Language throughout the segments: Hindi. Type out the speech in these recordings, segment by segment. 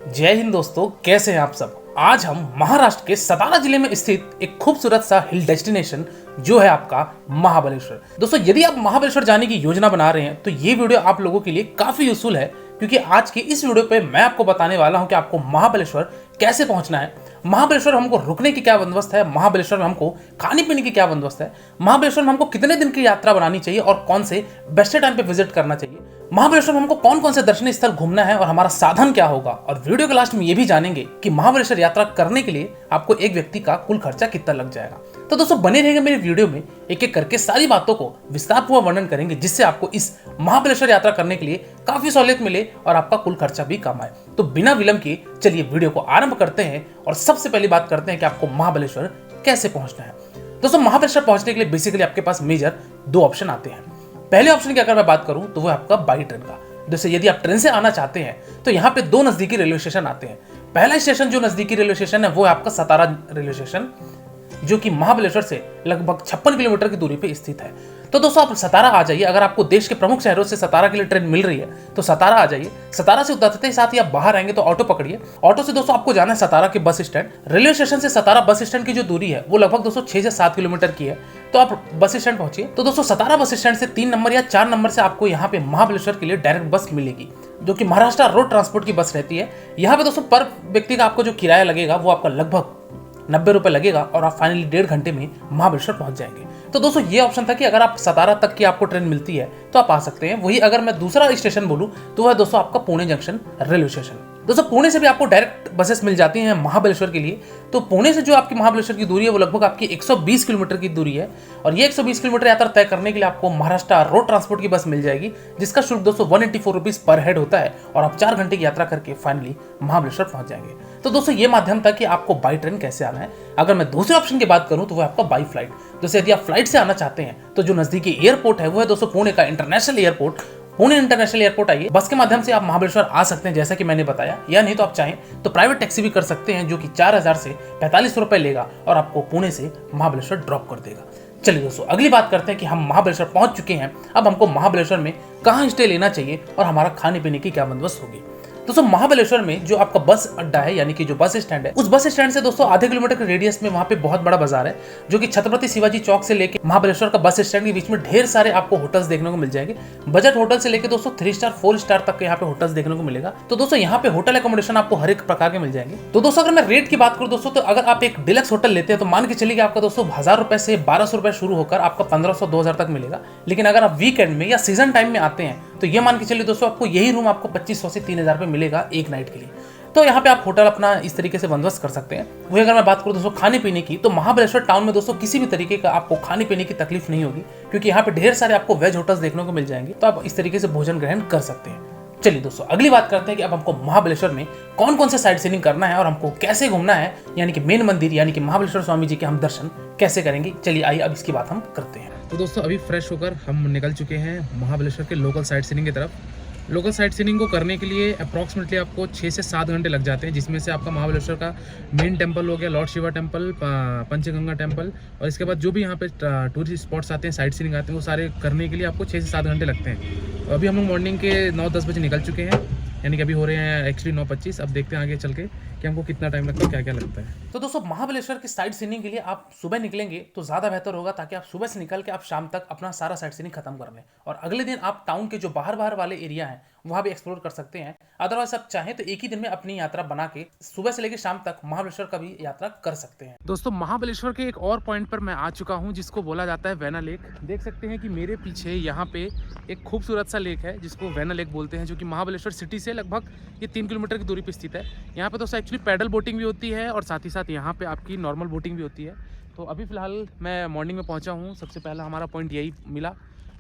जय हिंद दोस्तों, कैसे हैं आप सब। आज हम महाराष्ट्र के सतारा जिले में स्थित एक खूबसूरत सा हिल डेस्टिनेशन जो है आपका महाबलेश्वर। दोस्तों, यदि आप महाबलेश्वर जाने की योजना बना रहे हैं तो ये वीडियो आप लोगों के लिए काफी यूजफुल है, क्योंकि आज की इस वीडियो पे मैं आपको बताने वाला हूं कि आपको महाबलेश्वर कैसे पहुंचना है, महाबलेश्वर में हमको रुकने की क्या बंदोबस्त है, महाबलेश्वर में हमको खाने पीने की क्या बंदोबस्त है, महाबलेश्वर में हमको कितने दिन की यात्रा बनानी चाहिए और कौन से बेस्ट टाइम पे विजिट करना चाहिए, महाबलेश्वर में हमको कौन कौन से दर्शनीय स्थल घूमना है और हमारा साधन क्या होगा। और वीडियो के लास्ट में ये भी जानेंगे कि महाबलेश्वर यात्रा करने के लिए आपको एक व्यक्ति का कुल खर्चा कितना लग जाएगा। तो दोस्तों, बने रहेंगे मेरे वीडियो में, एक एक करके सारी बातों को विस्तारपूर्वक वर्णन करेंगे, जिससे आपको इस महाबलेश्वर यात्रा करने के लिए काफी सहूलियत मिले और आपका कुल खर्चा भी कम आए। तो बिना विलंब किए चलिए वीडियो को आरंभ करते हैं और सबसे पहली बात करते हैं कि आपको महाबलेश्वर कैसे पहुंचना है। दोस्तों, महाबलेश्वर पहुंचने के लिए बेसिकली आपके पास मेजर दो ऑप्शन आते हैं। पहले ऑप्शन की अगर मैं बात करूं तो वो आपका बाई ट्रेन का। जैसे यदि आप ट्रेन से आना चाहते हैं तो यहाँ पे दो नजदीकी रेलवे स्टेशन आते हैं। पहला स्टेशन जो नजदीकी रेलवे स्टेशन है वो है आपका सतारा रेलवे स्टेशन, जो कि महाबलेश्वर से लगभग 56 किलोमीटर की दूरी पे स्थित है। तो दोस्तों, आप सतारा आ जाइए। अगर आपको देश के प्रमुख शहरों से सतारा के लिए ट्रेन मिल रही है तो सतारा आ जाइए। सतारा से उतरते ही साथ ही आप बाहर आएंगे तो ऑटो पकड़िए। ऑटो से दोस्तों आपको जाना है सतारा के बस स्टैंड। रेलवे स्टेशन से सतारा बस स्टैंड की जो दूरी है वो लगभग दोस्तों 6 से 7 किलोमीटर की है। तो आप बस स्टैंड पहुंचिए। तो दोस्तों, सतारा बस स्टैंड से 3 नंबर या 4 नंबर से आपको यहाँ पे महाबलेश्वर के लिए डायरेक्ट बस मिलेगी, जो कि महाराष्ट्र रोड ट्रांसपोर्ट की बस रहती है। यहाँ पे दोस्तों पर व्यक्ति का आपको जो किराया लगेगा वो आपका लगभग 90 रुपए लगेगा और आप फाइनली 1.5 घंटे में महाबलेश्वर पहुंच जाएंगे। तो दोस्तों, ये ऑप्शन था कि अगर आप सतारा तक की आपको ट्रेन मिलती है तो आप आ सकते हैं। वही अगर मैं दूसरा स्टेशन बोलूं तो वह दोस्तों आपका पुणे जंक्शन रेलवे स्टेशन। दोस्तों, पुणे से भी आपको डायरेक्ट बसेस मिल जाती हैं महाबलेश्वर के लिए। तो पुणे से जो आपकी महाबलेश्वर की दूरी है वो लगभग आपकी 120 किलोमीटर की दूरी है, और ये 120 किलोमीटर यात्रा तय करने के लिए आपको महाराष्ट्र रोड ट्रांसपोर्ट की बस मिल जाएगी, जिसका शुल्क दोस्तों 184 रुपीज पर हेड होता है, और आप 4 घंटे की यात्रा करके फाइनली महाबलेश्वर पहुंच जाएंगे। तो दोस्तों, ये माध्यम था कि आपको बाई ट्रेन कैसे आना है। अगर मैं दूसरे ऑप्शन की बात करूं तो वो आपका बाई फ्लाइट। जैसे यदि आप फ्लाइट से आना चाहते हैं तो जो नजदीकी एयरपोर्ट है वो है दोस्तों पुणे का international airport. Pune international airport आइए, बस के माध्यम से आप महाबलेश्वर आ सकते हैं जैसा कि मैंने बताया, या नहीं तो आप चाहें तो प्राइवेट टैक्सी भी कर सकते हैं, जो कि 4000 से 45 रुपए लेगा और आपको पुणे से महाबलेश्वर ड्रॉप कर देगा। चलिए दोस्तों, अगली बात करते हैं कि हम महाबलेश्वर पहुंच चुके हैं। अब हमको महाबलेश्वर में कहाँ स्टे लेना चाहिए और हमारा खाने पीने की क्या बंदोबस्त होगी। दोस्तों, महाबलेश्वर में जो आपका बस अड्डा है, यानी कि जो बस स्टैंड है, उस बस स्टैंड से दोस्तों आधे किलोमीटर के रेडियस में वहां पे बहुत बड़ा बाजार है, जो कि छत्रपति शिवाजी चौक से लेके महाबलेश्वर का बस स्टैंड के बीच में ढेर सारे आपको होटल्स देखने को मिल जाएंगे। बजट होटल से लेके दोस्तों 3 स्टार 4 स्टार तक के यहाँ पे होटल्स देखने को मिलेगा। तो दोस्तों, यहाँ पे होटल एकोमोडेशन आपको हर एक प्रकार के मिल जाएंगे। तो दोस्तों, अगर मैं रेट की बात करूँ दोस्तों, तो अगर आप एक डिलक्स होटल लेते हैं तो मान के चलिए आपका दोस्तों 1000 रुपए से 1200 रुपए शुरू होकर आपका 1500-2000 तक मिलेगा। लेकिन अगर आप वीकेंड में या सीजन टाइम में आते हैं तो ये मान के चलिए दोस्तों आपको यही रूम आपको 2500 से 3000 रुपए मिलेगा एक नाइट के लिए। तो यहाँ पे आप होटल अपना इस तरीके से बंदोबस्त कर सकते हैं। वही अगर मैं बात करूँ दोस्तों खाने पीने की, तो महाबलेश्वर टाउन में दोस्तों किसी भी तरीके का आपको खाने पीने की तकलीफ नहीं होगी, क्योंकि यहाँ पे ढेर सारे आपको वेज होटल्स देखने को मिल जाएंगे। तो आप इस तरीके से भोजन ग्रहण कर सकते हैं। चलिए दोस्तों, अगली बात करते हैं कि अब हमको महाबलेश्वर में कौन कौन से साइट सीइंग करना है और हमको कैसे घूमना है, यानी कि मेन मंदिर यानी कि महाबलेश्वर स्वामी जी के हम दर्शन कैसे करेंगे। चलिए आइए अब इसकी बात हम करते हैं। तो दोस्तों, अभी फ्रेश होकर हम निकल चुके हैं महाबलेश्वर के लोकल साइट सीइंग की तरफ। लोकल साइट सीइंग को करने के लिए अप्रॉक्सीमेटली आपको 6 से 7 घंटे लग जाते हैं, जिसमें से आपका महाबलेश्वर का मेन टेंपल हो गया, Lord Shiva temple, Panchganga temple, और इसके बाद जो भी यहाँ पे टूरिस्ट स्पॉट्स आते हैं, साइट सीइंग आते हैं, वो सारे करने के लिए आपको 6 से 7 घंटे लगते हैं। तो अभी हम लोग मॉर्निंग के 9-10 बजे निकल चुके हैं, यानी कि अभी हो रहे हैं एक्चुअली 9:25। अब देखते हैं आगे चल के कि हमको कितना टाइम लगता है, क्या क्या लगता है। तो दोस्तों, महाबलेश्वर की साइट सीइंग के लिए आप सुबह निकलेंगे तो ज़्यादा बेहतर होगा, ताकि आप सुबह से निकल के आप शाम तक अपना सारा साइट सीइंग खत्म कर लें और अगले दिन आप टाउन के जो बाहर बाहर वाले एरिया हैं वहाँ भी एक्सप्लोर कर सकते हैं। अदरवाइज आप चाहें तो एक ही दिन में अपनी यात्रा बना के सुबह से लेकर शाम तक महाबलेश्वर का भी यात्रा कर सकते हैं। दोस्तों, महाबलेश्वर के एक और पॉइंट पर मैं आ चुका हूँ, जिसको बोला जाता है वैना लेक। देख सकते हैं कि मेरे पीछे यहाँ पे एक खूबसूरत सा लेक है जिसको वैना लेक बोलते हैं, जो कि महाबलेश्वर सिटी से लगभग ये 3 किलोमीटर की दूरी पर स्थित है। यहाँ पे दोस्तों एक्चुअली पैडल बोटिंग भी होती है और साथ ही साथ यहाँ पे आपकी नॉर्मल बोटिंग भी होती है। तो अभी फ़िलहाल मैं मॉर्निंग में पहुँचा हूँ, सबसे पहला हमारा पॉइंट यही मिला,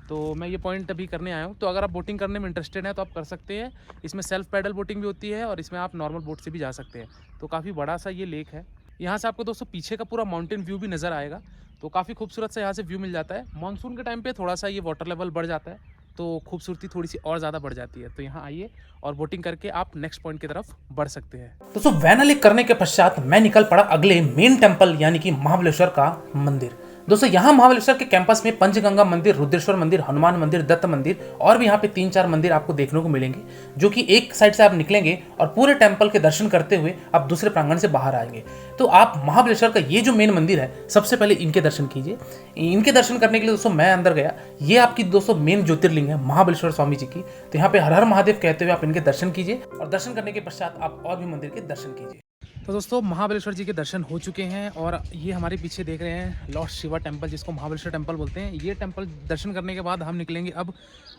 तो मैं ये पॉइंट अभी करने आया हूँ। तो अगर आप बोटिंग करने में इंटरेस्टेड हैं तो आप कर सकते हैं। इसमें सेल्फ पैडल बोटिंग भी होती है और इसमें आप नॉर्मल बोट से भी जा सकते हैं। तो काफ़ी बड़ा सा ये लेक है। यहाँ से आपको दोस्तों पीछे का पूरा माउंटेन व्यू भी नज़र आएगा, तो काफ़ी खूबसूरत सा यहाँ से व्यू मिल जाता है। मानसून के टाइम पे थोड़ा सा ये वाटर लेवल बढ़ जाता है, तो खूबसूरती थोड़ी सी और ज़्यादा बढ़ जाती है। तो यहाँ आइए और बोटिंग करके आप नेक्स्ट पॉइंट की तरफ बढ़ सकते हैं। दोस्तों, वैना लेक करने के पश्चात मैं निकल पड़ा अगले मेन टेंपल यानी कि महाबलेश्वर का मंदिर। दोस्तों यहाँ महाबलेश्वर के कैंपस में पंचगंगा मंदिर, रुद्रेश्वर मंदिर, हनुमान मंदिर, दत्त मंदिर और भी यहाँ पे 3-4 मंदिर आपको देखने को मिलेंगे, जो कि एक साइड से आप निकलेंगे और पूरे टेम्पल के दर्शन करते हुए आप दूसरे प्रांगण से बाहर आएंगे। तो आप महाबलेश्वर का ये जो मेन मंदिर है, सबसे पहले इनके दर्शन कीजिए। इनके दर्शन करने के लिए दोस्तों मैं अंदर गया। ये आपकी दोस्तों मेन ज्योतिर्लिंग है महाबलेश्वर स्वामी जी की। तो यहाँ पे हर हर महादेव कहते हुए आप इनके दर्शन कीजिए और दर्शन करने के पश्चात आप और भी मंदिर के दर्शन कीजिए। तो दोस्तों महाबलेश्वर जी के दर्शन हो चुके हैं और ये हमारे पीछे देख रहे हैं लॉर्ड शिवा टेम्पल, जिसको महाबलेश्वर टेम्पल बोलते हैं। ये टेम्पल दर्शन करने के बाद हम निकलेंगे अब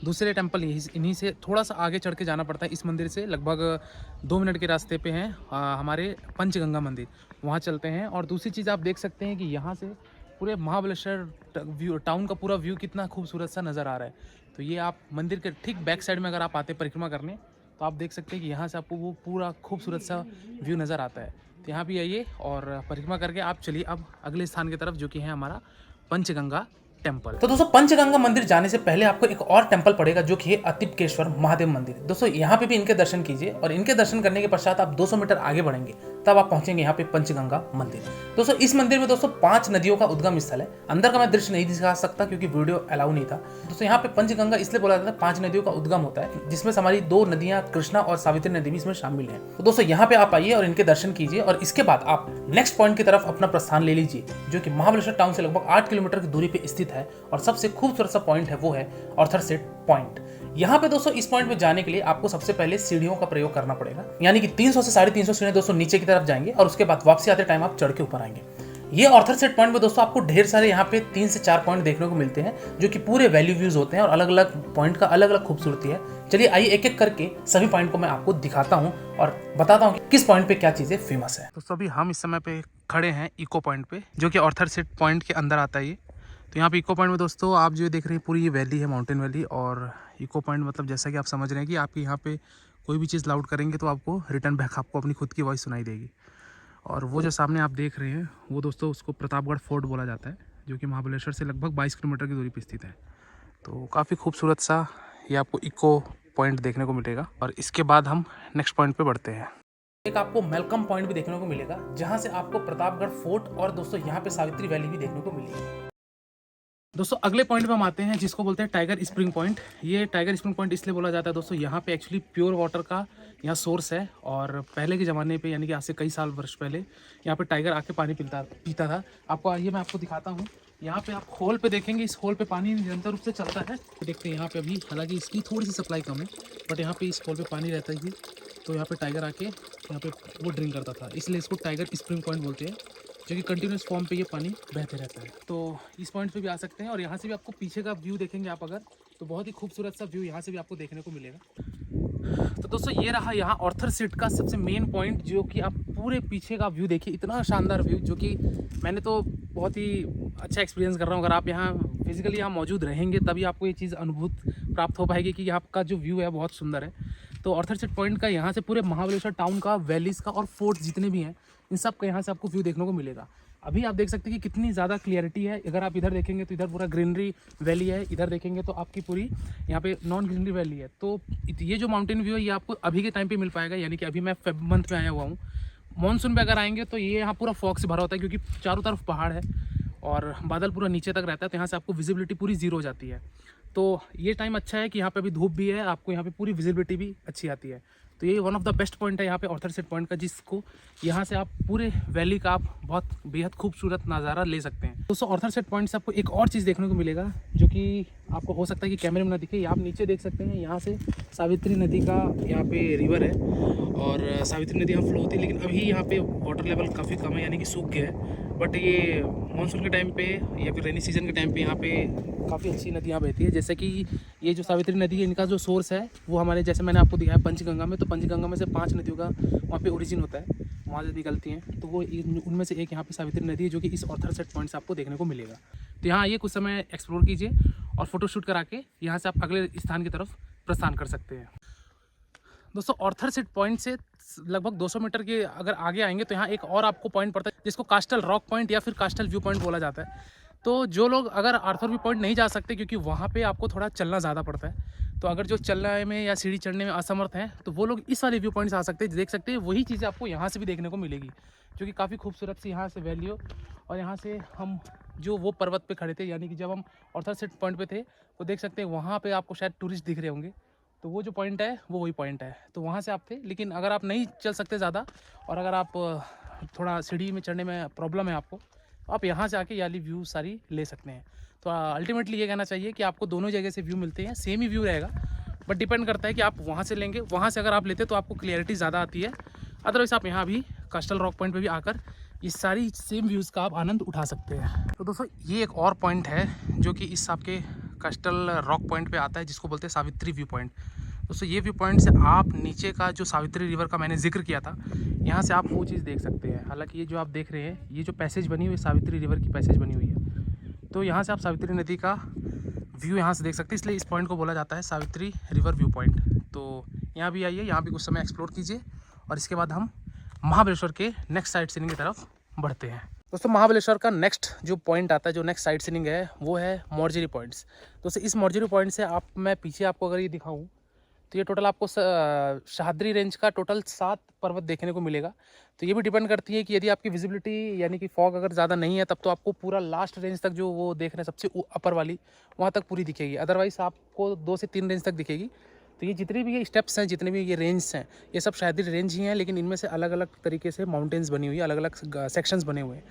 दूसरे टेम्पल। इन्हीं से थोड़ा सा आगे चढ़ के जाना पड़ता है। इस मंदिर से लगभग 2 मिनट के रास्ते पे हैं हमारे पंचगंगा मंदिर, वहाँ चलते हैं। और दूसरी चीज़ आप देख सकते हैं कि यहाँ से पूरे महाबलेश्वर व्यू, टाउन का पूरा व्यू कितना खूबसूरत सा नज़र आ रहा है। तो ये आप मंदिर के ठीक बैक साइड में अगर आप आते परिक्रमा करने, तो आप देख सकते हैं कि यहाँ से आपको वो पूरा खूबसूरत सा व्यू नज़र आता है। तो यहाँ भी आइए और परिक्रमा करके आप चलिए अब अगले स्थान की तरफ, जो कि है हमारा पंचगंगा टेम्पल। तो दोस्तों पंचगंगा मंदिर जाने से पहले आपको एक और टेम्पल पड़ेगा, जो कि है अतिपकेश्वर महादेव मंदिर। दोस्तों यहाँ पे भी इनके दर्शन कीजिए और इनके दर्शन करने के पश्चात आप 200 मीटर आगे बढ़ेंगे, तब आप पहुंचेंगे यहाँ पे पंचगंगा मंदिर। दोस्तों इस मंदिर में दोस्तों 5 नदियों का उद्गम स्थल है। अंदर का मैं दृश्य नहीं दिखा सकता क्योंकि वीडियो अलाउ नहीं था। दोस्तों यहाँ पे पंचगंगा इसलिए बोला जाता है, 5 नदियों का उद्गम होता है, जिसमें हमारी 2 नदियां कृष्णा और सावित्री नदी भी इसमें शामिल है। तो दोस्तों यहाँ पे आप आइए और इनके दर्शन कीजिए और इसके बाद आप नेक्स्ट पॉइंट की तरफ अपना प्रस्थान ले लीजिए, जो कि महाबलेश्वर टाउन से लगभग 8 किलोमीटर की दूरी पे स्थित है। और सबसे खूबसूरत सा पॉइंट है वो है ऑर्थर सेट पॉइंट। यहाँ पे दोस्तों इस पॉइंट पे जाने के लिए आपको सबसे पहले सीढ़ियों का प्रयोग करना पड़ेगा, यानी कि 300 से 350 सीढ़ियां दोस्तों नीचे की तरफ जाएंगे और उसके बाद वापसी आते टाइम आप चढ़ के ऊपर आएंगे। ये ऑर्थर सेट पॉइंट में दोस्तों आपको ढेर सारे यहाँ पे 3 से 4 पॉइंट देखने को मिलते हैं, जो कि पूरे वैल्यू व्यूज होते हैं और अलग अलग पॉइंट का अलग अलग खूबसूरती है। चलिए आइए एक एक करके सभी पॉइंट को मैं आपको दिखाता हूँ और बताता हूँ कि किस पॉइंट पे क्या चीजें फेमस है। दोस्तों अभी हम इस समय पे खड़े हैं इको पॉइंट पे, जो कि ऑर्थर सेट पॉइंट के अंदर आता है ये। तो यहाँ पे इको पॉइंट में दोस्तों आप जो देख रहे हैं पूरी ये वैली है, माउंटेन वैली। और इको पॉइंट मतलब जैसा कि आप समझ रहे हैं कि आपके यहाँ पे कोई भी चीज़ लाउड करेंगे तो आपको रिटर्न बैक आपको अपनी खुद की वॉइस सुनाई देगी। और वो जो सामने आप देख रहे हैं वो दोस्तों उसको प्रतापगढ़ फोर्ट बोला जाता है, जो कि महाबलेश्वर से लगभग 22 किलोमीटर की दूरी पर स्थित है। तो काफ़ी खूबसूरत सा ये आपको इको पॉइंट देखने को मिलेगा। और इसके बाद हम नेक्स्ट पॉइंट पर बढ़ते हैं। एक आपको मेलकम पॉइंट भी देखने को मिलेगा, जहाँ से आपको प्रतापगढ़ फोर्ट और दोस्तों यहाँ पे सावित्री वैली भी देखने को मिलेगी। दोस्तों अगले पॉइंट पे हम आते हैं, जिसको बोलते हैं टाइगर स्प्रिंग पॉइंट। ये टाइगर स्प्रिंग पॉइंट इसलिए बोला जाता है दोस्तों, यहाँ पे एक्चुअली प्योर वाटर का यहाँ सोर्स है। और पहले के ज़माने पे, यानी कि आज से कई साल वर्ष पहले, यहाँ पे टाइगर आके पानी पीता था। आपको आइए मैं आपको दिखाता हूँ। यहाँ पे आप होल पे देखेंगे, इस होल पे पानी निरंतर रूप से चलता है। देखते हैं यहाँ पे अभी, हालांकि इसकी थोड़ी सी सप्लाई कम है, बट यहाँ पे इस होल पे पानी रहता ही। तो यहाँ पे टाइगर आके यहाँ पे वो ड्रिंक करता था, इसलिए इसको टाइगर स्प्रिंग पॉइंट बोलते हैं, जो कि कंटिन्यूस फॉर्म पे ये पानी बहते रहता है। तो इस पॉइंट पे भी आ सकते हैं। और यहाँ से भी आपको पीछे का व्यू देखेंगे आप अगर, तो बहुत ही खूबसूरत सा व्यू यहाँ से भी आपको देखने को मिलेगा। तो दोस्तों ये रहा यहाँ ऑर्थर सेट का सबसे मेन पॉइंट, जो कि आप पूरे पीछे का व्यू देखिए, इतना शानदार व्यू, जो कि मैंने तो बहुत ही अच्छा एक्सपीरियंस कर रहा हूँ। अगर आप यहाँ फिजिकली यहाँ मौजूद रहेंगे तभी आपको ये चीज़ अनुभूत प्राप्त हो पाएगी कि यहाँ का जो व्यू है बहुत सुंदर है। तो ऑर्थर सेट पॉइंट का यहाँ से पूरे महाबलेश्वर टाउन का, वैलीज का और फोर्ट जितने भी हैं, इन सब का यहाँ से आपको व्यू देखने को मिलेगा। अभी आप देख सकते हैं कि कितनी ज़्यादा क्लियरिटी है। अगर आप इधर देखेंगे तो इधर पूरा ग्रीनरी वैली है, इधर देखेंगे तो आपकी पूरी यहाँ पे नॉन ग्रीनरी वैली है। तो ये जो माउंटेन व्यू है ये आपको अभी के टाइम पे मिल पाएगा, यानी कि अभी मैं फेब मंथ में आया हुआ हूँ। मानसून पे अगर आएंगे तो ये यहाँ पूरा फॉग से भरा होता है, क्योंकि चारों तरफ पहाड़ है और बादल पूरा नीचे तक रहता है। तो यहाँ से आपको विजिबिलिटी पूरी जीरो हो जाती है। तो ये टाइम अच्छा है कि यहाँ पे अभी धूप भी है, आपको यहाँ पे पूरी विजिबिलिटी भी अच्छी आती है। तो ये one of the best point है यहाँ पे ऑर्थर सेट पॉइंट का, जिसको यहाँ से आप पूरे वैली का आप बहुत बेहद खूबसूरत नज़ारा ले सकते हैं। दोस्तों ऑर्थर सेट पॉइंट से आपको एक और चीज़ देखने को मिलेगा, जो कि आपको हो सकता है कि कैमरे में ना दिखे। आप नीचे देख सकते हैं, यहाँ से सावित्री नदी का यहाँ पे रिवर है और सावित्री नदी यहाँ फ्लो होती है। लेकिन अभी यहाँ पे वाटर लेवल काफ़ी कम है, यानी कि सूख गया है। बट ये मानसून के टाइम पे या फिर रेनी सीजन के टाइम पे यहाँ पे काफ़ी अच्छी नदियाँ बहती है। जैसे कि ये जो सावित्री नदी है, इनका जो सोर्स है वो हमारे, जैसे मैंने आपको दिखाया पंचगंगा में, तो पंचगंगा में से 5 नदियों का वहाँ पे ओरिजिन होता है, वहाँ से निकलती हैं। तो वो उनमें से एक यहाँ पे सावित्री नदी है, जो कि इस ऑर्थर सेट पॉइंट से आपको देखने को मिलेगा। तो यहाँ आइए, कुछ समय एक्सप्लोर कीजिए और फोटोशूट करा के यहाँ से आप अगले स्थान की तरफ प्रस्थान कर सकते हैं। दोस्तों ऑर्थर सेट पॉइंट से लगभग 200 मीटर के अगर आगे आएंगे तो यहाँ एक और आपको पॉइंट पड़ता है, जिसको कास्टल रॉक पॉइंट या फिर कास्टल व्यू पॉइंट बोला जाता है। तो जो लोग अगर आर्थर व्यू पॉइंट नहीं जा सकते, क्योंकि वहाँ पे आपको थोड़ा चलना ज़्यादा पड़ता है, तो अगर जो चलने में या सीढ़ी चढ़ने में असमर्थ हैं तो वो लोग इस वाले व्यू पॉइंट से आ सकते हैं। देख सकते हैं वही चीज़ें आपको यहाँ से भी देखने को मिलेगी, जो कि काफ़ी खूबसूरत सी यहाँ से वैली हो। और यहाँ से हम जो वो पर्वत पे खड़े थे, यानी कि जब हम ऑर्थर सेट पॉइंट पे थे, तो देख सकते हैं वहाँ पे आपको शायद टूरिस्ट दिख रहे होंगे। तो वो जो पॉइंट है वो वही पॉइंट है, तो वहाँ से आप थे। लेकिन अगर आप नहीं चल सकते ज़्यादा और अगर आप थोड़ा सीढ़ी में चढ़ने में प्रॉब्लम है आपको, तो आप यहाँ से आके ये वाली व्यू सारी ले सकते हैं। तो अल्टीमेटली ये कहना चाहिए कि आपको दोनों जगह से व्यू मिलते हैं, सेम ही व्यू रहेगा, बट डिपेंड करता है कि आप वहाँ से लेंगे। वहाँ से अगर आप लेते तो आपको क्लियरिटी ज़्यादा आती है, अदरवाइज़ आप यहाँ भी कास्टल रॉक पॉइंट पे भी आकर ये सारी सेम व्यूज़ का आप आनंद उठा सकते हैं। तो दोस्तों ये एक और पॉइंट है जो कि इस आपके कास्टल रॉक पॉइंट पे आता है, जिसको बोलते हैं सावित्री व्यू पॉइंट। दोस्तों ये व्यू पॉइंट से आप नीचे का जो सावित्री रिवर का मैंने जिक्र किया था, यहाँ से आप वो चीज़ देख सकते हैं। हालांकि ये जो आप देख रहे हैं, ये जो पैसेज बनी हुई है सावित्री रिवर की पैसेज बनी हुई है, तो यहाँ से आप सावित्री नदी का व्यू यहाँ से देख सकते हैं, इसलिए इस पॉइंट को बोला जाता है सावित्री रिवर व्यू पॉइंट। तो यहाँ भी आइए, यहाँ भी कुछ समय एक्सप्लोर कीजिए और इसके बाद हम महाबलेश्वर के नेक्स्ट साइट सीइंग की तरफ बढ़ते हैं। दोस्तों महाबलेश्वर का नेक्स्ट जो पॉइंट आता है, जो नेक्स्ट साइट सीइंग है, वो है मोरजेरी पॉइंट्स। दोस्तों इस मोरजेरी पॉइंट से मैं पीछे आपको अगर ये दिखाऊँ तो ये टोटल आपको सह्याद्री रेंज का टोटल 7 पर्वत देखने को मिलेगा। तो ये भी डिपेंड करती है कि यदि आपकी विजिबिलिटी यानी कि फॉग अगर ज़्यादा नहीं है, तब तो आपको पूरा लास्ट रेंज तक जो वो देख रहे हैं सबसे अपर वाली, वहाँ तक पूरी दिखेगी। अदरवाइज़ आपको 2 से 3 रेंज तक दिखेगी। तो ये जितने भी ये स्टेप्स हैं, जितने भी ये रेंज हैं, ये सब सह्याद्री रेंज ही हैं, लेकिन इनमें से अलग अलग तरीके से माउंटेन्स बनी हुई है, अलग अलग सेक्शंस बने हुए हैं।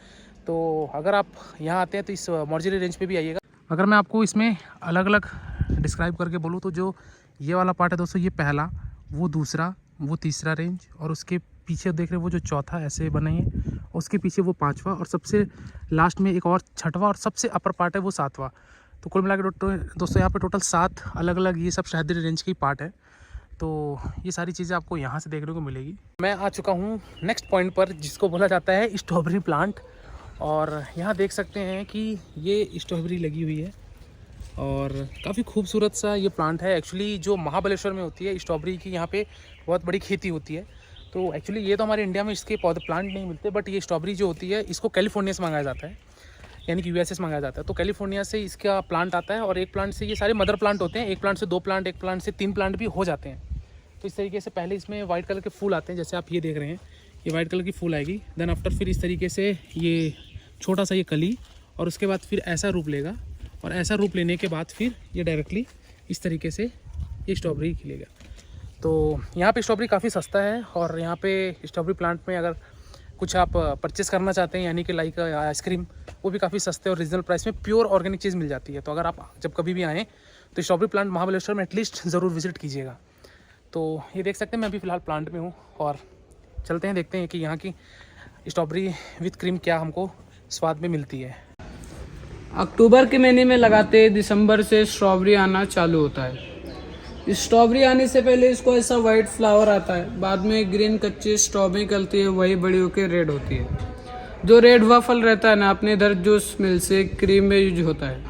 तो अगर आप यहाँ आते हैं तो इस मोरजेरी रेंज पे भी आइएगा। अगर मैं आपको इसमें अलग अलग डिस्क्राइब करके बोलूँ तो जो ये वाला पार्ट है दोस्तों, ये पहला, वो दूसरा, वो तीसरा रेंज, और उसके पीछे देख रहे हैं वो जो चौथा ऐसे बने हैं, उसके पीछे वो 5वां, और सबसे लास्ट में एक और 6वां, और सबसे अपर पार्ट है वो 7वां। तो कुल मिला के दोस्तों यहाँ पे टोटल 7 अलग अलग ये सब सह्याद्री रेंज की पार्ट है। तो ये सारी चीज़ें आपको यहाँ से देखने को मिलेगी। मैं आ चुका हूँ नेक्स्ट पॉइंट पर, जिसको बोला जाता है स्ट्रॉबेरी प्लांट। और यहाँ देख सकते हैं कि ये स्ट्रॉबेरी लगी हुई है और काफ़ी खूबसूरत सा ये प्लांट है। एक्चुअली जो महाबलेश्वर में होती है स्ट्रॉबेरी की, यहाँ पे बहुत बड़ी खेती होती है। तो एक्चुअली ये तो हमारे इंडिया में इसके पौधे प्लांट नहीं मिलते, बट ये स्ट्रॉबेरी जो होती है इसको कैलिफोर्निया से मंगाया जाता है, यानी कि यूएसए से मंगाया जाता है। तो कैलिफोर्निया से इसका प्लांट आता है, और एक प्लांट से ये सारे मदर प्लांट होते हैं। एक प्लांट से 2 प्लांट, एक प्लांट से 3 प्लांट भी हो जाते हैं। तो इस तरीके से पहले इसमें वाइट कलर के फूल आते हैं, जैसे आप ये देख रहे हैं, ये वाइट कलर की फूल आएगी। देन आफ्टर फिर इस तरीके से ये छोटा सा ये कली, और उसके बाद फिर ऐसा रूप लेगा, और ऐसा रूप लेने के बाद फिर ये डायरेक्टली इस तरीके से ये स्ट्रॉबेरी खिलेगा। तो यहाँ पे स्ट्रॉबेरी काफ़ी सस्ता है, और यहाँ पे स्ट्रॉबेरी प्लांट में अगर कुछ आप परचेस करना चाहते हैं, यानी कि लाइक आइसक्रीम, वो भी काफ़ी सस्ते और रीजनल प्राइस में प्योर ऑर्गेनिक चीज़ मिल जाती है। तो अगर आप जब कभी भी आएँ तो स्ट्रॉबेरी प्लांट महाबलेश्वर में एटलीस्ट ज़रूर विजिट कीजिएगा। तो ये देख सकते हैं, मैं अभी फ़िलहाल प्लांट में हूँ, और चलते हैं देखते हैं कि यहाँ की स्ट्रॉबेरी विथ क्रीम क्या हमको स्वाद में मिलती है। अक्टूबर के महीने में लगाते दिसंबर से स्ट्रॉबेरी आना चालू होता है। स्ट्रॉबेरी आने से पहले इसको ऐसा वाइट फ्लावर आता है, बाद में ग्रीन कच्ची स्ट्रॉबेरी निकलती है, वही बड़ी होकर रेड होती है। जो रेड हुआ फल रहता है ना, अपने इधर जो स्मेल से क्रीम में यूज होता है।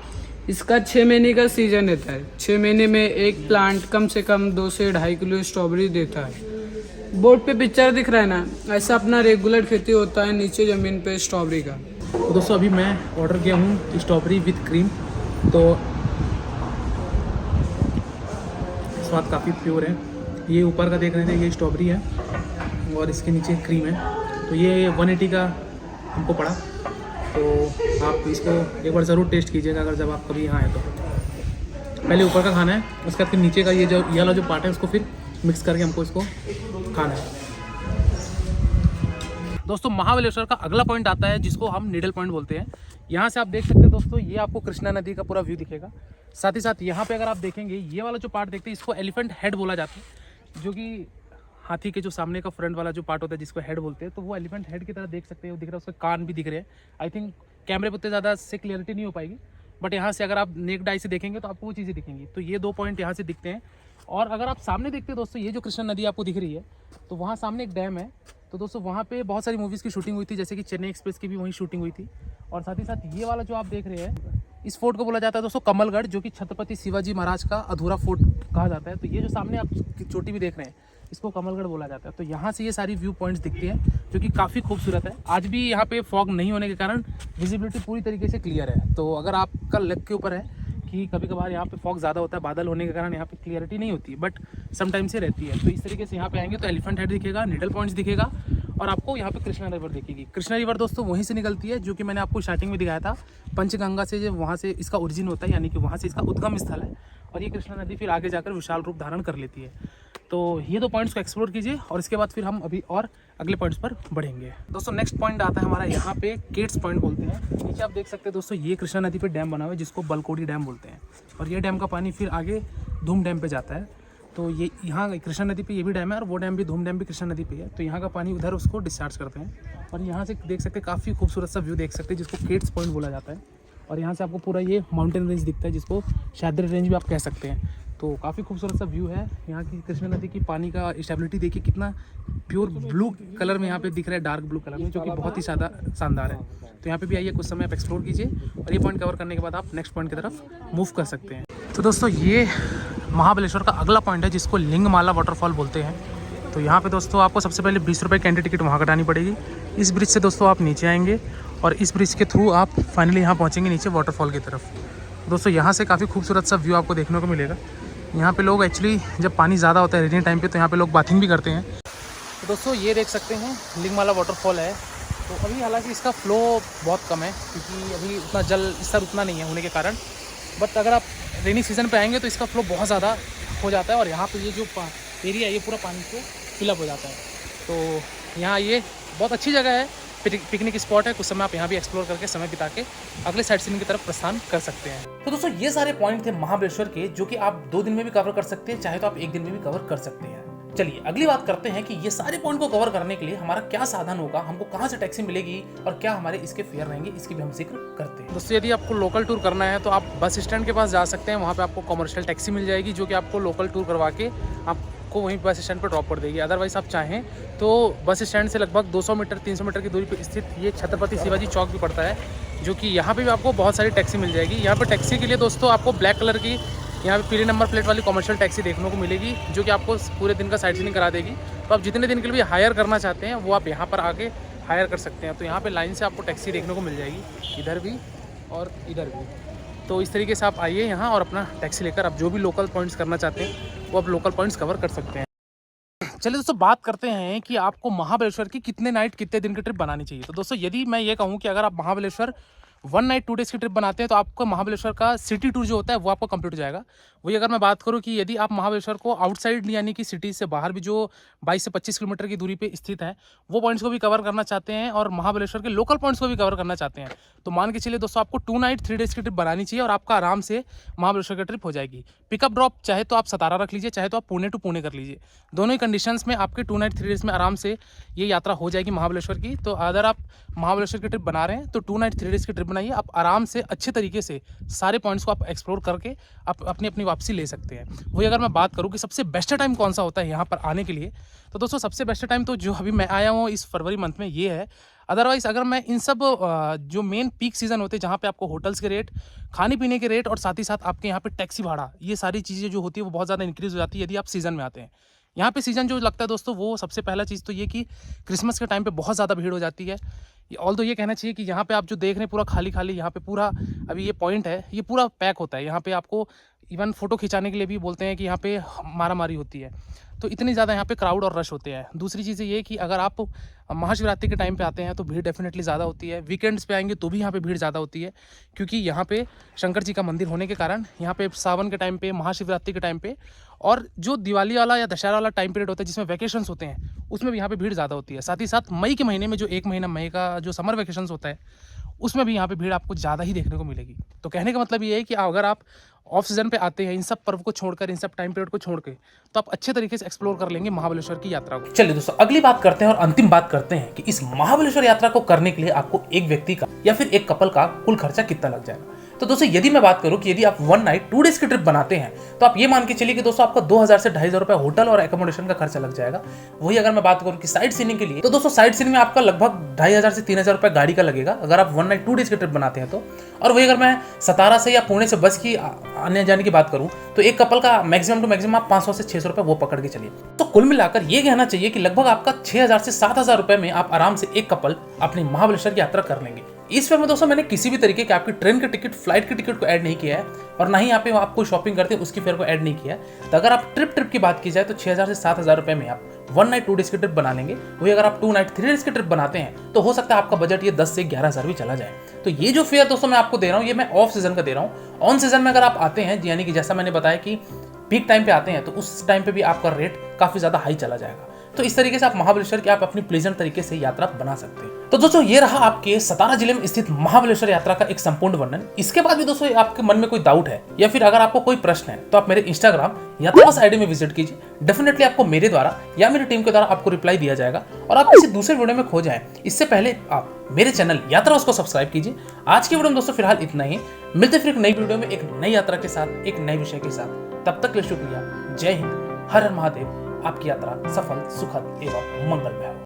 इसका 6 महीने का सीजन रहता है। 6 महीने में एक प्लांट कम से कम 2 से 2.5 किलो स्ट्रॉबेरी देता है। बोर्ड पे पिक्चर दिख रहा है ना, ऐसा अपना रेगुलर खेती होता है नीचे ज़मीन पे स्ट्रॉबेरी का। तो दोस्तों अभी मैं ऑर्डर किया हूँ स्ट्रॉबेरी विथ क्रीम। तो स्वाद काफ़ी प्योर है। ये ऊपर का देख रहे थे, ये स्ट्रॉबेरी है, और इसके नीचे क्रीम है। तो ये 180 का हमको पड़ा। तो आप इसको एक बार ज़रूर टेस्ट कीजिएगा अगर जब आप कभी यहाँ आए तो। पहले ऊपर का खाना है, उसके बाद फिर नीचे का ये वाला जो पार्ट है उसको फिर मिक्स करके हमको इसको खाना है। दोस्तों महाबलेश्वर का अगला पॉइंट आता है, जिसको हम निडल पॉइंट बोलते हैं। यहाँ से आप देख सकते हैं दोस्तों, ये आपको कृष्णा नदी का पूरा व्यू दिखेगा। साथ ही साथ यहाँ पे अगर आप देखेंगे, ये वाला जो पार्ट देखते हैं इसको एलिफेंट हेड बोला जाता है, जो कि हाथी के जो सामने का फ्रंट वाला जो पार्ट होता है जिसको हेड बोलते हैं। तो वो एलिफेंट हेड की तरह देख सकते हैं, वो दिख रहा है, उसके कान भी दिख रहे हैं। आई थिंक कैमरे पर उतने ज़्यादा से क्लियरिटी नहीं हो पाएगी, बट यहाँ से अगर आप नेक्ड आई से देखेंगे तो आपको वो चीज़ें दिखेंगी। तो ये 2 पॉइंट यहाँ से दिखते हैं। और अगर आप सामने देखते हैं दोस्तों, ये जो कृष्णा नदी आपको दिख रही है, तो वहाँ सामने एक डैम है। तो दोस्तों वहाँ पे बहुत सारी मूवीज़ की शूटिंग हुई थी, जैसे कि चेन्नई एक्सप्रेस की भी वहीं शूटिंग हुई थी। और साथ ही साथ ये वाला जो आप देख रहे हैं, इस फोर्ट को बोला जाता है दोस्तों कमलगढ़, जो कि छत्रपति शिवाजी महाराज का अधूरा फोर्ट कहा जाता है। तो ये जो सामने आप चोटी भी देख रहे हैं, इसको कमलगढ़ बोला जाता है। तो यहाँ से ये सारी व्यू पॉइंट्स दिखती हैं, जो कि काफ़ी खूबसूरत है। आज भी यहाँ पे फॉग नहीं होने के कारण विजिबिलिटी पूरी तरीके से क्लियर है। तो अगर आपका लक के ऊपर है कि कभी कभार यहाँ पे फॉग ज़्यादा होता है, बादल होने के कारण यहाँ पे क्लियरिटी नहीं होती, बट समटाइम से रहती है। तो इस तरीके से यहाँ पे आएंगे तो एलिफेंट हेड दिखेगा, निडल पॉइंट्स दिखेगा और आपको यहाँ पे कृष्णा रिवर दिखेगी। कृष्णा रिवर दोस्तों वहीं से निकलती है जो कि मैंने आपको स्टार्टिंग में दिखाया था, पंचगंगा से, जो वहाँ से इसका ओरिजिन होता है, यानी कि वहाँ से इसका उद्गम स्थल है। और ये कृष्णा नदी फिर आगे जाकर विशाल रूप धारण कर लेती है। तो ये 2 पॉइंट्स को एक्सप्लोर कीजिए और इसके बाद फिर हम अभी और अगले पॉइंट्स पर बढ़ेंगे। दोस्तों नेक्स्ट पॉइंट आता है हमारा यहाँ पे केट्स पॉइंट बोलते हैं। नीचे आप देख सकते हैं दोस्तों, ये कृष्णा नदी पे डैम बना हुआ है जिसको बलकोडी डैम बोलते हैं, और ये डैम का पानी फिर आगे धूम डैम पे जाता है। तो ये यहाँ कृष्णा नदी पे ये भी डैम है और वो डैम भी, धूम डैम भी कृष्णा नदी पे है। तो यहाँ का पानी उधर उसको डिस्चार्ज करते हैं और यहाँ से देख सकते हैं काफ़ी खूबसूरत सा व्यू देख सकते हैं जिसको केट्स पॉइंट बोला जाता है। और यहाँ से आपको पूरा ये माउंटेन रेंज दिखता है जिसको शाद्री रेंज भी आप कह सकते हैं। तो काफ़ी खूबसूरत सा व्यू है यहाँ की। कृष्णा नदी की पानी का स्टेबिलिटी देखिए, कितना प्योर ब्लू कलर में यहाँ पे दिख रहा है, डार्क ब्लू कलर में, जो कि बहुत ही ज़्यादा शानदार है। तो यहाँ पे भी आइए, कुछ समय आप एक्सप्लोर कीजिए और ये पॉइंट कवर करने के बाद आप नेक्स्ट पॉइंट की तरफ मूव कर सकते हैं। तो दोस्तों ये महाबलेश्वर का अगला पॉइंट है जिसको लिंगमाला वाटरफॉल बोलते हैं। तो यहाँ पे दोस्तों आपको सबसे पहले 20 रुपये की एंट्री टिकट वहाँ कटानी पड़ेगी। इस ब्रिज से दोस्तों आप नीचे आएंगे और इस ब्रिज के थ्रू आप फाइनली यहाँ पहुँचेंगे नीचे वाटरफॉल की तरफ। दोस्तों यहाँ से काफ़ी खूबसूरत सा व्यू आपको देखने को मिलेगा। यहाँ पे लोग एक्चुअली जब पानी ज़्यादा होता है रेनी टाइम पे, तो यहाँ पे लोग बाथिंग भी करते हैं। तो दोस्तों ये देख सकते हैं लिंगमाला वाटरफॉल है। तो अभी हालांकि इसका फ्लो बहुत कम है क्योंकि अभी उतना जल स्तर उतना नहीं है होने के कारण, बट अगर आप रेनी सीज़न पे आएंगे तो इसका फ्लो बहुत ज़्यादा हो जाता है और यहाँ पे ये जो एरिया है ये पूरा पानी से फिलअप हो जाता है। तो यहाँ ये बहुत अच्छी जगह है, पिकनिक स्पॉट है। कुछ समय आप यहाँ भी एक्सप्लोर करके समय बिता के अगले साइड सीन की तरफ प्रस्थान कर सकते हैं। तो दोस्तों ये सारे पॉइंट थे महाबलेश्वर के, जो कि आप 2 दिन में भी कवर कर सकते हैं, चाहे तो आप 1 दिन में भी कवर कर सकते हैं। चलिए अगली बात करते हैं कि ये सारे पॉइंट को कवर करने के लिए हमारा क्या साधन होगा, हमको कहाँ से टैक्सी मिलेगी और क्या हमारे इसके फेयर रहेंगे, इसकी भी हम जिक्र करते हैं। दोस्तों यदि आपको लोकल टूर करना है तो आप बस स्टैंड के पास जा सकते हैं, वहाँ पे आपको कमर्शियल टैक्सी मिल जाएगी जो कि आपको लोकल टूर करवा के आपको वहीं बस स्टैंड पर ड्रॉप कर देगी। अदरवाइज आप चाहें तो बस स्टैंड से लगभग 200 मीटर 300 मीटर की दूरी पर स्थित ये छत्रपति शिवाजी चौक भी पड़ता है, जो कि यहाँ पे भी आपको बहुत सारी टैक्सी मिल जाएगी। यहाँ पर टैक्सी के लिए दोस्तों आपको ब्लैक कलर की यहाँ पे पीले नंबर प्लेट वाली कमर्शियल टैक्सी देखने को मिलेगी, जो कि आपको पूरे दिन का साइट सीइंग करा देगी। तो आप जितने दिन के लिए हायर करना चाहते हैं वो आप यहाँ पर आके हायर कर सकते हैं। तो यहाँ पे लाइन से आपको टैक्सी देखने को मिल जाएगी, इधर भी और इधर भी। तो इस तरीके से आप आइए यहाँ और अपना टैक्सी लेकर आप जो भी लोकल पॉइंट्स करना चाहते हैं वो आप लोकल पॉइंट्स कवर कर सकते हैं। चलिए दोस्तों बात करते हैं कि आपको महाबलेश्वर की कितने नाइट कितने दिन की ट्रिप बनानी चाहिए। तो दोस्तों यदि मैं ये कहूँ कि अगर आप महाबलेश्वर 1 नाइट 2 डेज़ की ट्रिप बनाते हैं तो आपको महाबलेश्वर का सिटी टूर जो होता है वो आपको कंप्लीट हो जाएगा। वही अगर मैं बात करूं कि यदि आप महाबलेश्वर को आउटसाइड यानी कि सिटी से बाहर भी जो 22 से 25 किलोमीटर की दूरी पे स्थित है वो पॉइंट्स को भी कवर करना चाहते हैं और महाबलेश्वर के लोकल पॉइंट्स को भी कवर करना चाहते हैं, तो मान के चलिए दोस्तों आपको 2 नाइट 3 डेज़ की ट्रिप बनानी चाहिए और आपका आराम से महाबलेश्वर की ट्रिप हो जाएगी। पिकअप ड्रॉप चाहे तो आप सतारा रख लीजिए, चाहे तो आप पुणे टू पुणे कर लीजिए। दोनों ही कंडीशंस में आपके 2 नाइट 3 डेज़ में आराम से ये यात्रा हो जाएगी महाबलेश्वर की। तो अगर आप महाबलेश्वर की ट्रिप बना रहे हैं तो 2 नाइट 3 डेज़ की ट्रिप बनाइए, आप आराम से अच्छे तरीके से सारे पॉइंट्स को आप एक्सप्लोर करके आप अपनी वापसी ले सकते हैं। वही अगर मैं बात करूं कि सबसे बेस्ट टाइम कौन सा होता है यहाँ पर आने के लिए, तो दोस्तों सबसे बेस्ट टाइम तो जो अभी मैं आया हूँ इस फरवरी मंथ में ये है। अदरवाइज अगर मैं इन सब जो मेन पीक सीज़न होते हैं जहाँ पे आपको होटल्स के रेट, खाने पीने के रेट और साथ ही साथ आपके यहाँ पे टैक्सी भाड़ा, ये सारी चीज़ें जो होती है वो बहुत ज़्यादा इंक्रीज़ हो जाती है यदि आप सीज़न में आते हैं। यहाँ पे सीज़न जो लगता है दोस्तों वो सबसे पहला चीज़ तो ये कि क्रिसमस के टाइम पे बहुत ज़्यादा भीड़ हो जाती है। ऑल तो ये कहना चाहिए कि यहाँ पे आप जो देख रहे हैं पूरा खाली खाली, यहाँ पे पूरा अभी ये पॉइंट है ये पूरा पैक होता है। यहाँ पे आपको इवन फ़ोटो खिंचाने के लिए भी बोलते हैं कि यहाँ पे मारा मारी होती है, तो इतनी ज़्यादा यहाँ पे क्राउड और रश होते हैं। दूसरी चीज़ ये कि अगर आप महाशिवरात्रि के टाइम पे आते हैं तो भीड़ डेफिनेटली ज़्यादा होती है। वीकेंड्स पे आएंगे तो भी यहाँ पे भीड़ ज़्यादा होती है, क्योंकि यहाँ पे शंकर जी का मंदिर होने के कारण यहाँ पे सावन के टाइम पे, महाशिवरात्रि के टाइम पे और जो दिवाली वाला या दशहरा वाला टाइम पीरियड होता है जिसमें वैकेशंस होते हैं उसमें भी यहाँ पे भीड़ ज़्यादा होती है। साथ ही साथ मई के महीने में जो 1 महीना मई का जो समर वैकेशंस होता है उसमें भी यहाँ पे भीड़ आपको ज़्यादा ही देखने को मिलेगी। तो कहने का मतलब ये है कि अगर आप ऑफ सीजन पे आते हैं इन सब पर्व को छोड़कर, इन सब टाइम पीरियड को छोड़ के, तो आप अच्छे तरीके से एक्सप्लोर कर लेंगे महाबलेश्वर की यात्रा को। चलिए दोस्तों अगली बात करते हैं और अंतिम बात करते हैं कि इस महाबलेश्वर यात्रा को करने के लिए आपको एक व्यक्ति का या फिर एक कपल का कुल खर्चा कितना लग जाएगा। तो दोस्तों यदि मैं बात करूं कि यदि आप 1 नाइट 2 डेज की ट्रिप बनाते हैं तो आप ये मान के चलिए कि दोस्तों आपका 2000 से 2500 रुपए होटल और एकोमोडेशन का खर्चा लग जाएगा। वही अगर मैं बात करूं कि साइट सीइंग के लिए, तो दोस्तों साइट सीइंग में आपका लगभग 2500 से 3000 रुपए गाड़ी का लगेगा अगर आप 1 नाइट 2 डेज की ट्रिप बनाते हैं तो। और वही अगर मैं सतारा से या पुणे से बस की आने जाने की बात करूं तो एक कपल का मैक्सिमम टू मैक्सिमम आप 500 से 600 रुपए वो पकड़ के चलिए। तो कुल मिलाकर ये कहना चाहिए कि लगभग आपका 6000 से 7000 रुपए में आप आराम से एक कपल अपनी महाबलेश्वर की यात्रा कर लेंगे। इस फेयर में दोस्तों मैंने किसी भी तरीके के आपकी ट्रेन की टिकट, फ्लाइट की टिकट को ऐड नहीं किया है और ना ही यहाँ पे आप कोई शॉपिंग करते हैं उसकी फेयर को ऐड नहीं किया है। तो अगर आप ट्रिप की बात की जाए तो 6,000 से 7,000 रुपए में आप 1 नाइट 2 डेज की ट्रिप बना लेंगे। वही अगर आप 2 नाइट 3 डेज की ट्रिप बनाते हैं तो हो सकता है आपका बजट ये 10 से 11,000 भी चला जाए। तो ये जो फेयर दोस्तों मैं आपको दे रहा हूँ ये मैं ऑफ सीजन का दे रहा हूँ। ऑन सीजन में अगर आप आते हैं, यानी कि जैसा मैंने बताया कि पीक टाइम पे आते हैं, तो उस टाइम पे भी आपका रेट काफी ज्यादा हाई चला जाएगा। तो इस तरीके से आप महाबलेश्वर की आप अपनी प्लेजेंट तरीके से यात्रा बना सकते हैं। तो दोस्तों ये रहा आपके सतारा जिले में स्थित महाबलेश्वर यात्रा का एक संपूर्ण वर्णन। इसके बाद भी दोस्तों आपके मन में कोई डाउट है या फिर अगर आपको कोई प्रश्न है तो आप मेरे इंस्टाग्राम यात्रा आईडी में विजिट कीजिए। डेफिनेटली आपको मेरे द्वारा या मेरी टीम के द्वारा आपको रिप्लाई दिया जाएगा और आप किसी दूसरे वीडियो में खो जाएं इससे पहले आप मेरे चैनल यात्रा को सब्सक्राइब कीजिए। आज की वीडियो में दोस्तों फिलहाल इतना ही। मिलते फिर एक नई वीडियो में एक नई यात्रा के साथ, एक नए विषय के साथ। तब तक के लिए शुक्रिया। जय हिंद, हर हर महादेव। आपकी यात्रा सफल, सुखद एवं मंगलमय हो।